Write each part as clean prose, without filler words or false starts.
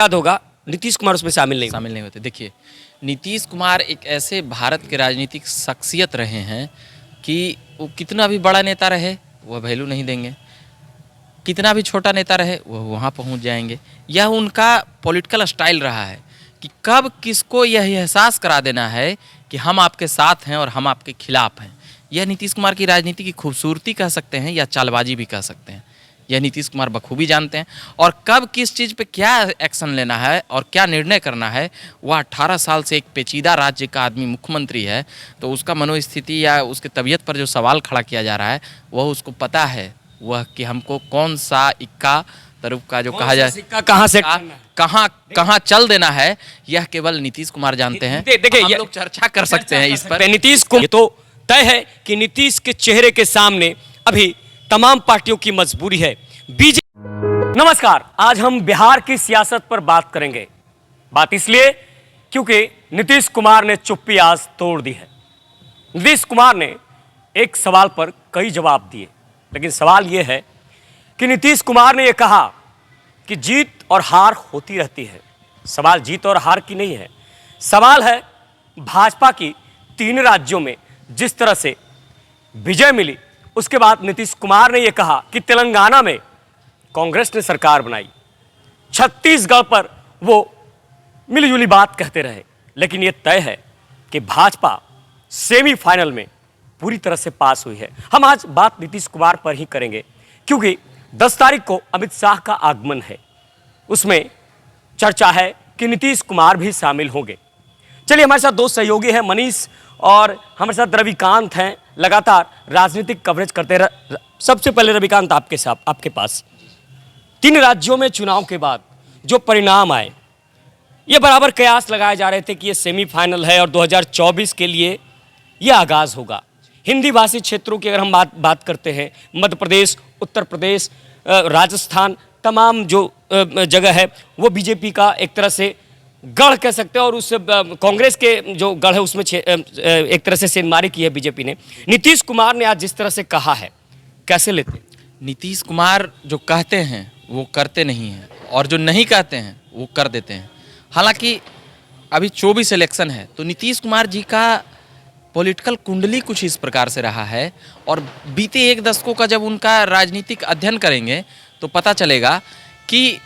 याद होगा नीतीश कुमार उसमें शामिल नहीं होते। देखिए, नीतीश कुमार एक ऐसे भारत के राजनीतिक शख्सियत रहे हैं कि वो कितना भी बड़ा नेता रहे वह वैल्यू नहीं देंगे, कितना भी छोटा नेता रहे वह वहाँ पहुँच जाएंगे। यह उनका पॉलिटिकल स्टाइल रहा है कि कब किसको यह एहसास करा देना है कि हम आपके साथ हैं और हम आपके खिलाफ हैं। यह नीतीश कुमार की राजनीति की खूबसूरती कह सकते हैं या चालबाजी भी कह सकते हैं। यह नीतीश कुमार बखूबी जानते हैं और कब किस चीज़ पे क्या एक्शन लेना है और क्या निर्णय करना है। वह 18 साल से एक पेचीदा राज्य का आदमी मुख्यमंत्री है, तो उसका मनोस्थिति या उसकी तबीयत पर जो सवाल खड़ा किया जा रहा है वह उसको पता है, वह कि हमको कौन सा इक्का तरफ का जो कहा जाए कहाँ से कहाँ चल देना है, यह केवल नीतीश कुमार जानते हैं। देखिए, हम लोग चर्चा कर सकते हैं इस पर। नीतीश को तो तय है कि नीतीश के चेहरे के सामने अभी तमाम पार्टियों की मजबूरी है। बीजेपी। नमस्कार, आज हम बिहार की सियासत पर बात करेंगे। बात इसलिए क्योंकि नीतीश कुमार ने चुप्पी आज तोड़ दी है। नीतीश कुमार ने एक सवाल पर कई जवाब दिए, लेकिन सवाल यह है कि नीतीश कुमार ने यह कहा कि जीत और हार होती रहती है। सवाल जीत और हार की नहीं है, सवाल है भाजपा की 3 राज्यों में जिस तरह से विजय मिली, उसके बाद नीतीश कुमार ने यह कहा कि तेलंगाना में कांग्रेस ने सरकार बनाई, छत्तीसगढ़ पर वो मिलीजुली बात कहते रहे, लेकिन यह तय है कि भाजपा सेमीफाइनल में पूरी तरह से पास हुई है। हम आज बात नीतीश कुमार पर ही करेंगे क्योंकि 10 तारीख को अमित शाह का आगमन है। उसमें चर्चा है कि नीतीश कुमार भी शामिल होंगे। चलिए, हमारे साथ 2 सहयोगी हैं, मनीष और हमारे साथ रविकांत हैं, लगातार राजनीतिक कवरेज करते रहे। सबसे पहले रविकांत, आपके पास 3 राज्यों में चुनाव के बाद जो परिणाम आए, ये बराबर कयास लगाए जा रहे थे कि ये सेमीफाइनल है और 2024 के लिए ये आगाज होगा। हिंदी भाषी क्षेत्रों की अगर हम बात करते हैं, मध्य प्रदेश, उत्तर प्रदेश, राजस्थान, तमाम जो जगह है वो बीजेपी का एक तरह से गढ़ कह सकते हैं और उससे कांग्रेस के जो गढ़ है उसमें एक तरह से सेंधमारी की है बीजेपी ने। नीतीश कुमार ने आज जिस तरह से कहा है, कैसे लेते हैं? नीतीश कुमार जो कहते हैं वो करते नहीं हैं और जो नहीं कहते हैं वो कर देते हैं। हालांकि अभी 24 इलेक्शन है, तो नीतीश कुमार जी का पॉलिटिकल कुंडली कुछ इस प्रकार से रहा है और बीते 1 दशकों का जब उनका राजनीतिक अध्ययन करेंगे तो पता चलेगा कि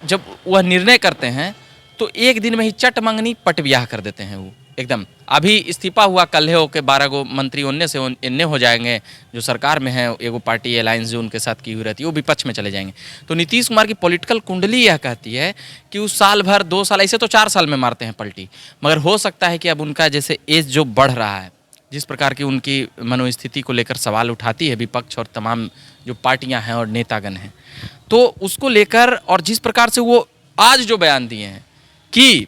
जब वह निर्णय करते हैं तो एक दिन में ही चट मंगनी पट ब्याह कर देते हैं। वो एकदम अभी इस्तीफा हुआ, कल हो के 12 गो मंत्री उनने से इन्ने हो जाएंगे, जो सरकार में है एगो पार्टी अलायंस जो उनके साथ की हुई रहती है वो विपक्ष में चले जाएंगे। तो नीतीश कुमार की पॉलिटिकल कुंडली यह कहती है कि उस साल भर 2 साल, ऐसे तो 4 साल में मारते हैं पलटी, मगर हो सकता है कि अब उनका जैसे एज जो बढ़ रहा है, जिस प्रकार की उनकी मनोस्थिति को लेकर सवाल उठाती है विपक्ष और तमाम जो पार्टियां हैं और नेतागण हैं, तो उसको लेकर और जिस प्रकार से वो आज जो बयान दिए हैं कि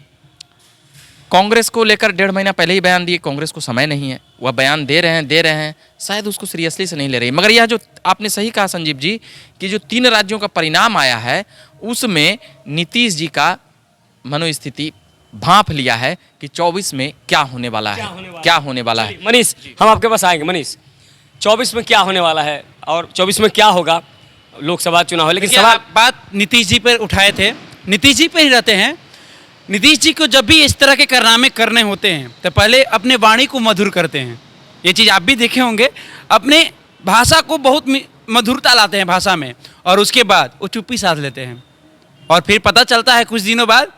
कांग्रेस को लेकर 1.5 महीना पहले ही बयान दिए, कांग्रेस को समय नहीं है, वह बयान दे रहे हैं, शायद उसको सीरियसली से नहीं ले रही। मगर यह जो आपने सही कहा संजीव जी कि जो 3 राज्यों का परिणाम आया है उसमें नीतीश जी का मनोस्थिति भांप लिया है कि 24 में क्या होने वाला है। मनीष, हम आपके पास आएंगे। मनीष, 24 में क्या होने वाला है और 24 में क्या होगा? लोकसभा चुनाव है, लेकिन सवाल बात नीतीश जी पर उठाए थे, नीतीश जी पर ही रहते हैं। नीतीश जी को जब भी इस तरह के कारनामे करने होते हैं तो पहले अपने वाणी को मधुर करते हैं। ये चीज़ आप भी देखे होंगे, अपने भाषा को बहुत मधुरता लाते हैं भाषा में, और उसके बाद वो चुप्पी साध लेते हैं और फिर पता चलता है कुछ दिनों बाद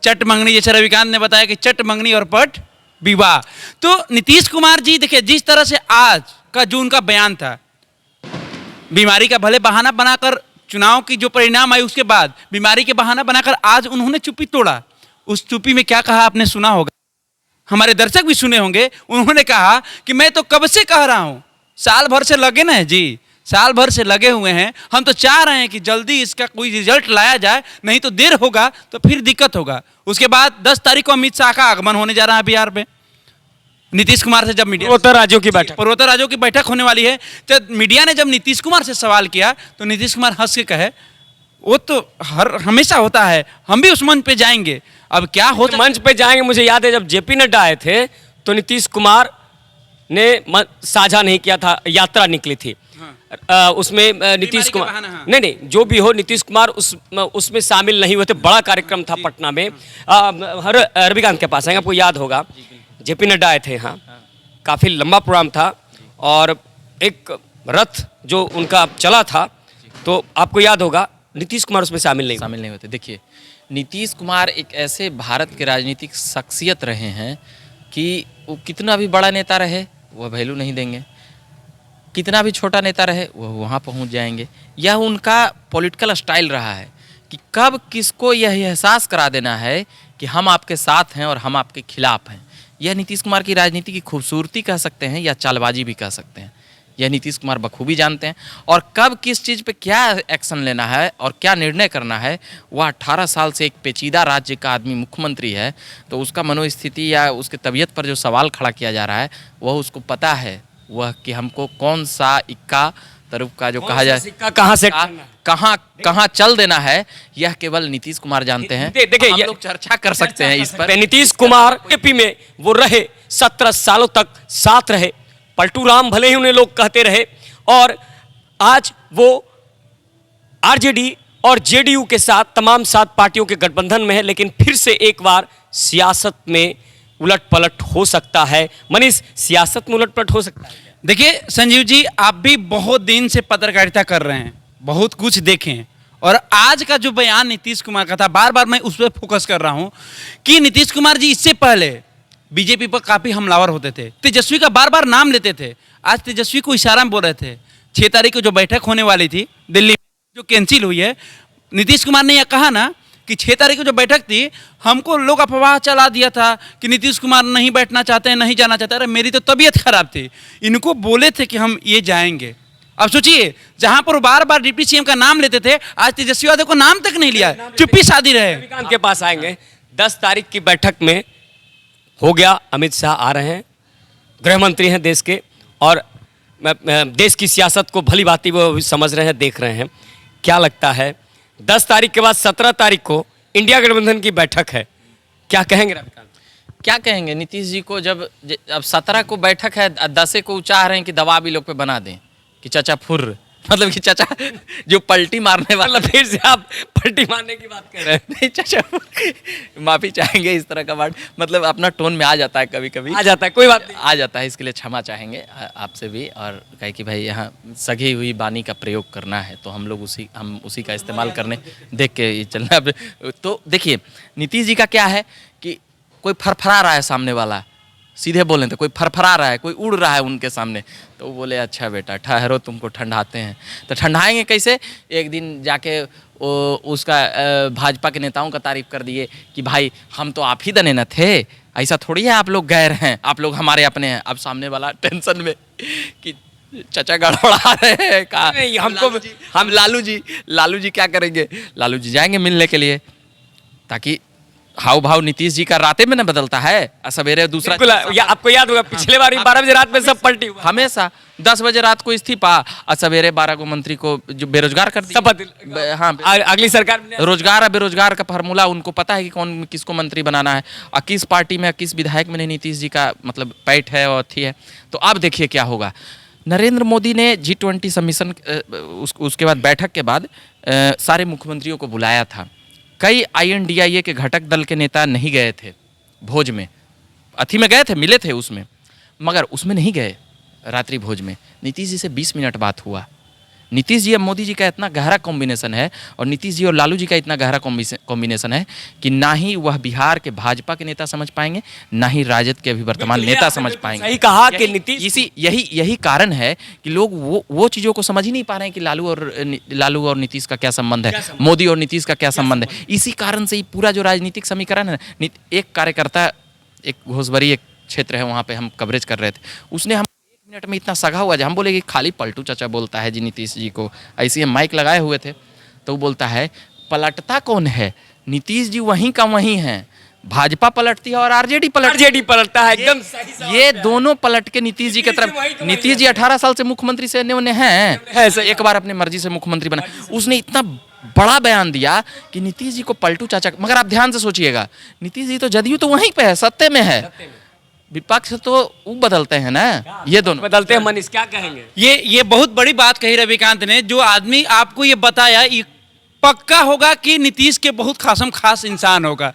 चट मंगनी, जैसे रविकांत ने बताया कि चट मंगनी और पट विवाह। तो नीतीश कुमार जी देखिए, जिस तरह से आज का जो उनका बयान था, बीमारी का भले बहाना बनाकर चुनाव की जो परिणाम आई उसके बाद बीमारी के बहाना बनाकर आज उन्होंने चुप्पी तोड़ा। उस चुप्पी में क्या कहा आपने सुना होगा, हमारे दर्शक भी सुने होंगे। उन्होंने कहा कि मैं तो कब से कह रहा हूं, साल भर से लगे ना जी, साल भर से लगे हुए हैं, हम तो चाह रहे हैं कि जल्दी इसका कोई रिजल्ट लाया जाए, नहीं तो देर होगा तो फिर दिक्कत होगा। उसके बाद 10 तारीख को अमित शाह का आगमन होने जा रहा है बिहार में। नीतीश कुमार से जब पूर्वोत्तर राज्यों की बैठक होने वाली है, जब मीडिया ने जब नीतीश कुमार से सवाल किया तो नीतीश कुमार हंस के कहे वो तो हमेशा होता है, हम भी उस मंच पे जाएंगे। अब क्या होता मंच पे जाएंगे, मुझे याद है जब जेपी नड्डा आए थे तो नीतीश कुमार ने साझा नहीं किया था, यात्रा निकली थी। उसमें नीतीश बीमारी के कुमार बहाने, हाँ। नहीं जो भी हो, नीतीश कुमार उसमें शामिल नहीं हुए थे। बड़ा कार्यक्रम था पटना में। रविकांत के पास आएंगे, आपको याद होगा जेपी नड्डा आए थे यहाँ, काफ़ी लंबा प्रोग्राम था और एक रथ जो उनका चला था, तो आपको याद होगा नीतीश कुमार उसमें शामिल नहीं होते। देखिए, नीतीश कुमार एक ऐसे भारत के राजनीतिक शख्सियत रहे हैं कि वो कितना भी बड़ा नेता रहे वह वैल्यू नहीं देंगे, कितना भी छोटा नेता रहे वह वहाँ पहुँच जाएंगे। यह उनका पॉलिटिकल स्टाइल रहा है कि कब किसको यह एहसास करा देना है कि हम आपके साथ हैं और हम आपके खिलाफ हैं। यह नीतीश कुमार की राजनीति की खूबसूरती कह सकते हैं या चालबाजी भी कह सकते हैं। यह नीतीश कुमार बखूबी जानते हैं और कब किस चीज़ पे क्या एक्शन लेना है और क्या निर्णय करना है। वह 18 साल से एक पेचीदा राज्य का आदमी मुख्यमंत्री है, तो उसका मनोस्थिति या उसके तबीयत पर जो सवाल खड़ा किया जा रहा है वह उसको पता है, वह कि हमको कौन सा इक्का तरफ का जो कहा जाए कहाँ से कहाँ चल देना है, यह केवल नीतीश कुमार जानते हैं। देखिए, हम लोग चर्चा कर सकते हैं इस पर। नीतीश कुमार एपी में वो रहे, 17 सालों तक साथ रहे। पलटू राम भले ही उन्हें लोग कहते रहे, और आज वो आरजेडी और जेडीयू के साथ तमाम 7 पार्टियों के गठबंधन में है, लेकिन फिर से एक बार सियासत में उलट पलट हो सकता है। मनीष, सियासत में उलट पलट हो सकता है? देखिए संजीव जी, आप भी बहुत दिन से पत्रकारिता कर रहे हैं, बहुत कुछ देखे हैं, और आज का जो बयान नीतीश कुमार का था, बार बार मैं उस पर फोकस कर रहा हूं कि नीतीश कुमार जी इससे पहले बीजेपी पर काफ़ी हमलावर होते थे, तेजस्वी का बार बार नाम लेते थे। आज तेजस्वी को इशारा में बोल रहे थे। 6 तारीख को जो बैठक होने वाली थी दिल्ली में, जो कैंसिल हुई है, नीतीश कुमार ने यह कहा ना कि 6 तारीख को जो बैठक थी, हमको लोग अफवाह चला दिया था कि नीतीश कुमार नहीं बैठना चाहते हैं, नहीं जाना चाहते। अरे मेरी तो तबीयत खराब थी, इनको बोले थे कि हम ये जाएंगे। अब सोचिए, जहां पर बार बार डिप्टी सीएम का नाम लेते थे, आज तेजस्वी यादव को नाम तक नहीं लिया, चुप्पी साधी रहे। रविकांत के पास आएंगे। 10 तारीख की बैठक में हो गया, अमित शाह आ रहे हैं, गृह मंत्री हैं देश के, और देश की सियासत को भली भांति वो समझ रहे हैं, देख रहे हैं। क्या लगता है 10 तारीख के बाद 17 तारीख को इंडिया गठबंधन की बैठक है, क्या कहेंगे रविकांत? क्या कहेंगे नीतीश जी को? जब अब 17 को बैठक है, 10 को चाह रहे हैं कि दबाव भी लोग पे बना दें कि चाचा फुर्र, मतलब कि चाचा जो पलटी मारने वाला। फिर से आप पलटी मारने की बात कर रहे हैं? नहीं चाचा, माफ़ी चाहेंगे, इस तरह का वर्ड मतलब अपना टोन में आ जाता है, कभी कभी आ जाता है, कोई बात नहीं, आ जाता है। इसके लिए क्षमा चाहेंगे आपसे भी, और कहे कि भाई यहाँ सगी हुई वाणी का प्रयोग करना है तो हम लोग उसी का इस्तेमाल करने देख के चलना। तो देखिए, नीतीश जी का क्या है कि कोई फरफरा रहा है सामने वाला, सीधे बोलें तो कोई फरफरा रहा है, कोई उड़ रहा है उनके सामने, तो वो बोले अच्छा बेटा ठहरो, तुमको ठंडाते हैं। तो ठंडाएंगे कैसे? एक दिन जाके उसका भाजपा के नेताओं का तारीफ कर दिए कि भाई हम तो आप ही दने न थे, ऐसा थोड़ी है आप लोग गैर हैं, आप लोग हमारे अपने हैं। अब सामने वाला टेंशन में कि चचा गड़बड़ा रहे हैं का, हम लालू जी क्या करेंगे? लालू जी जाएंगे मिलने के लिए, ताकि हाव भाव नीतीश जी का राते में न बदलता है, सवेरे दूसरा। आपको याद होगा पिछले बार 12 बजे रात में सब पलटी हुआ, हमेशा 10 बजे रात को इस्तीफा और सवेरे 12 को मंत्री को जो बेरोजगार कर दिया। हाँ, अगली सरकार में रोजगार और बेरोजगार का फार्मूला उनको पता है कि कौन किसको मंत्री बनाना है, और किस पार्टी में किस विधायक में नीतीश जी का मतलब पैठ है और थी है। तो अब देखिए क्या होगा। नरेंद्र मोदी ने G20 सम्मिशन उसके बाद बैठक के बाद सारे मुख्यमंत्रियों को बुलाया था। कई INDIA के घटक दल के नेता नहीं गए थे भोज में, अथी में गए थे, मिले थे उसमें, मगर उसमें नहीं गए रात्रि भोज में। नीतीश जी से 20 मिनट बात हुआ। नीतीश जी और मोदी जी का इतना गहरा कॉम्बिनेशन है, और नीतीश जी और लालू जी का इतना गहरा कॉम्बिनेशन है कि ना ही वह बिहार के भाजपा के नेता समझ पाएंगे, ना ही राजद के अभी वर्तमान नेता समझ पाएंगे। सही कहा कि नीतीश, यही कारण है कि लोग वो चीज़ों को समझ ही नहीं पा रहे हैं कि लालू और नीतीश का क्या संबंध है, मोदी और नीतीश का क्या संबंध है। इसी कारण से ही पूरा जो राजनीतिक समीकरण है, एक कार्यकर्ता, एक घोसबरी एक क्षेत्र है वहाँ पे हम कवरेज कर रहे थे, उसने हम 1 मिनट में इतना सगा हुआ, हम बोले कि खाली पलटू चाचा बोलता है जी नीतीश जी को, ऐसे हम माइक लगाए हुए थे, तो वो बोलता है पलटता कौन है? नीतीश जी वहीं का वहीं हैं, भाजपा पलटती है और आरजेडी पलटता है। एकदम ये दोनों पलट के नीतीश जी की तरफ। नीतीश जी 18 साल से मुख्यमंत्री से हैं, एक बार अपने मर्जी से मुख्यमंत्री बना, उसने इतना बड़ा बयान दिया कि नीतीश जी को पलटू चाचा। मगर आप ध्यान से सोचिएगा, नीतीश जी तो जदयू तो वहीं पे है, सत्ते में है, विपक्ष तो वो बदलते हैं ना, ये दोनों बदलते हैं। मनीष क्या कहेंगे? ये बहुत बड़ी बात कही रविकांत ने। जो आदमी आपको ये बताया, ये पक्का होगा कि नीतीश के बहुत खासम खास इंसान होगा,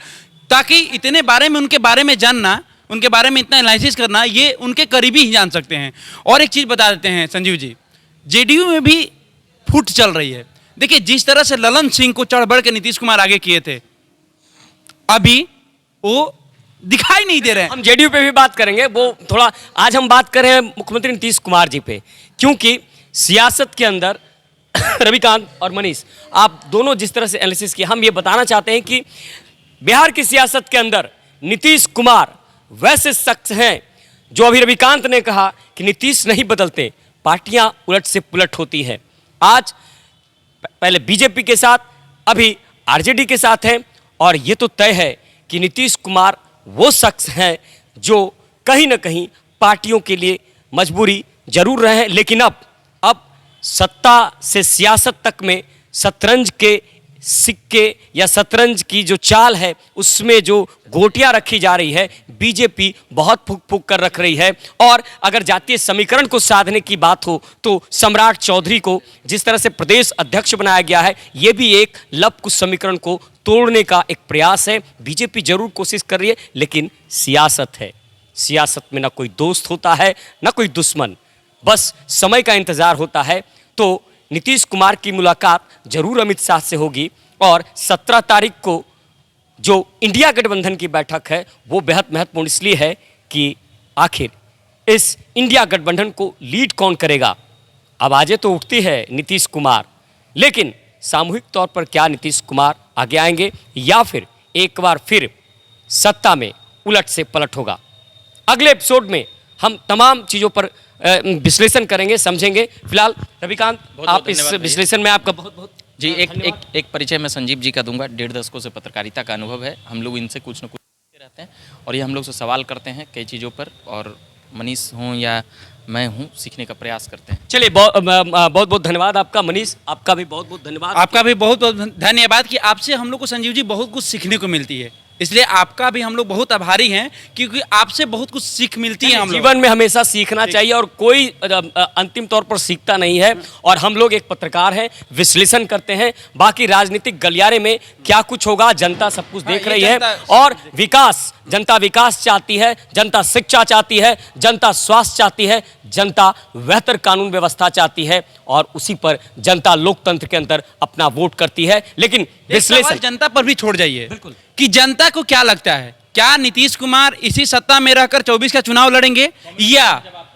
ताकि इतने बारे में, उनके बारे में जानना, उनके बारे में इतना एनालिसिस करना, ये उनके करीबी ही जान सकते हैं। और एक चीज़ बता देते हैं संजीव जी, जेडीयू में भी फुट चल रही है। देखिए, जिस तरह से ललन सिंह को चढ़ बढ़ के नीतीश कुमार आगे किए थे, अभी वो दिखाई नहीं दे रहे हैं। हम जेडीयू पे भी बात करेंगे, वो थोड़ा आज हम बात कर रहे हैं मुख्यमंत्री नीतीश कुमार जी पे, क्योंकि सियासत के अंदर रविकांत और मनीष, आप दोनों जिस तरह से एनालिसिस किया, हम ये बताना चाहते हैं कि बिहार की सियासत के अंदर नीतीश कुमार वैसे शख्स हैं जो अभी रविकांत ने कहा कि नीतीश नहीं बदलते, पार्टियां उलट से पुलट होती है। आज पहले बीजेपी के साथ, अभी आरजेडी के साथ हैं, और ये तो तय है कि नीतीश कुमार वो शख्स हैं जो कहीं ना कहीं पार्टियों के लिए मजबूरी जरूर रहे हैं, लेकिन अब सत्ता से सियासत तक में शतरंज के सिक्के या शतरंज की जो चाल है, उसमें जो गोटियां रखी जा रही है, बीजेपी बहुत फूक फूक कर रख रही है। और अगर जातीय समीकरण को साधने की बात हो तो सम्राट चौधरी को जिस तरह से प्रदेश अध्यक्ष बनाया गया है, ये भी एक लव-कुश समीकरण को तोड़ने का एक प्रयास है। बीजेपी जरूर कोशिश कर रही है, लेकिन सियासत है, सियासत में ना कोई दोस्त होता है ना कोई दुश्मन, बस समय का इंतजार होता है। तो नीतीश कुमार की मुलाकात जरूर अमित शाह से होगी, और 17 तारीख को जो इंडिया गठबंधन की बैठक है वो बेहद महत्वपूर्ण इसलिए है कि आखिर इस इंडिया गठबंधन को लीड कौन करेगा। आवाजें तो उठती है नीतीश कुमार, लेकिन सामूहिक तौर पर क्या नीतीश कुमार आगे आएंगे या फिर एक बार फिर सत्ता में उलट से पलट होगा। अगले एपिसोड में हम तमाम चीज़ों पर विश्लेषण करेंगे, समझेंगे। फिलहाल रविकांत, आप इस विश्लेषण में आपका बहुत बहुत जी एक परिचय मैं संजीव जी का दूंगा। 1.5 दशकों से पत्रकारिता का अनुभव है, हम लोग इनसे कुछ न कुछ सीखते रहते हैं और ये हम लोग से सवाल करते हैं कई चीज़ों पर, और मनीष हों या मैं हूँ, सीखने का प्रयास करते हैं। चलिए, बहुत बहुत धन्यवाद आपका। मनीष, आपका भी बहुत बहुत धन्यवाद। आपका भी बहुत बहुत धन्यवाद कि आपसे हम लोग को संजीव जी बहुत कुछ सीखने को मिलती है, इसलिए आपका भी हम लोग बहुत आभारी हैं, क्योंकि आपसे बहुत कुछ सीख मिलती है। हम लोग जीवन में हमेशा सीखना चाहिए, और कोई अंतिम तौर पर सीखता नहीं है। और हम लोग एक पत्रकार हैं, विश्लेषण करते हैं। बाकी राजनीतिक गलियारे में क्या कुछ होगा, जनता सब कुछ देख रही है। और विकास, जनता विकास चाहती है, जनता शिक्षा चाहती है, जनता स्वास्थ्य चाहती है, जनता बेहतर कानून व्यवस्था चाहती है, और उसी पर जनता लोकतंत्र के अंदर अपना वोट करती है। लेकिन विश्लेषण जनता पर भी छोड़ जाइए बिल्कुल कि जनता को क्या लगता है, क्या नीतीश कुमार इसी सत्ता में रहकर 24 का चुनाव लड़ेंगे, या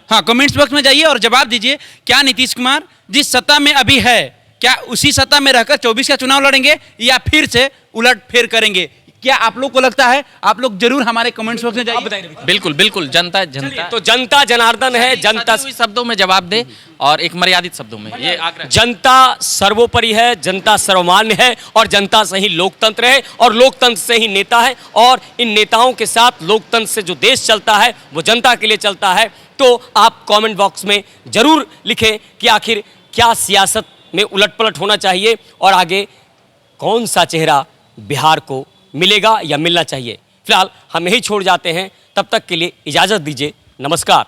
हाँ, कमेंट्स बॉक्स में जाइए और जवाब दीजिए, क्या नीतीश कुमार जिस सत्ता में अभी है, क्या उसी सत्ता में रहकर 24 का चुनाव लड़ेंगे या फिर से उलट फेर करेंगे? क्या आप लोग को लगता है? आप लोग जरूर हमारे कमेंट्स बॉक्स में जाइए। बिल्कुल बिल्कुल, जनता तो जनता जनार्दन है, जनता शब्दों में जवाब दे और एक मर्यादित शब्दों में, ये आग्रह। जनता सर्वोपरि है, जनता सर्वमान्य है, और जनता से ही लोकतंत्र है, और लोकतंत्र से ही नेता है, और इन नेताओं के साथ लोकतंत्र से जो देश चलता है वो जनता के लिए चलता है। तो आप कमेंट बॉक्स में जरूर लिखें कि आखिर क्या सियासत में उलटपलट होना चाहिए, और आगे कौन सा चेहरा बिहार को मिलेगा या मिलना चाहिए। फिलहाल हम यही छोड़ जाते हैं, तब तक के लिए इजाज़त दीजिए। नमस्कार।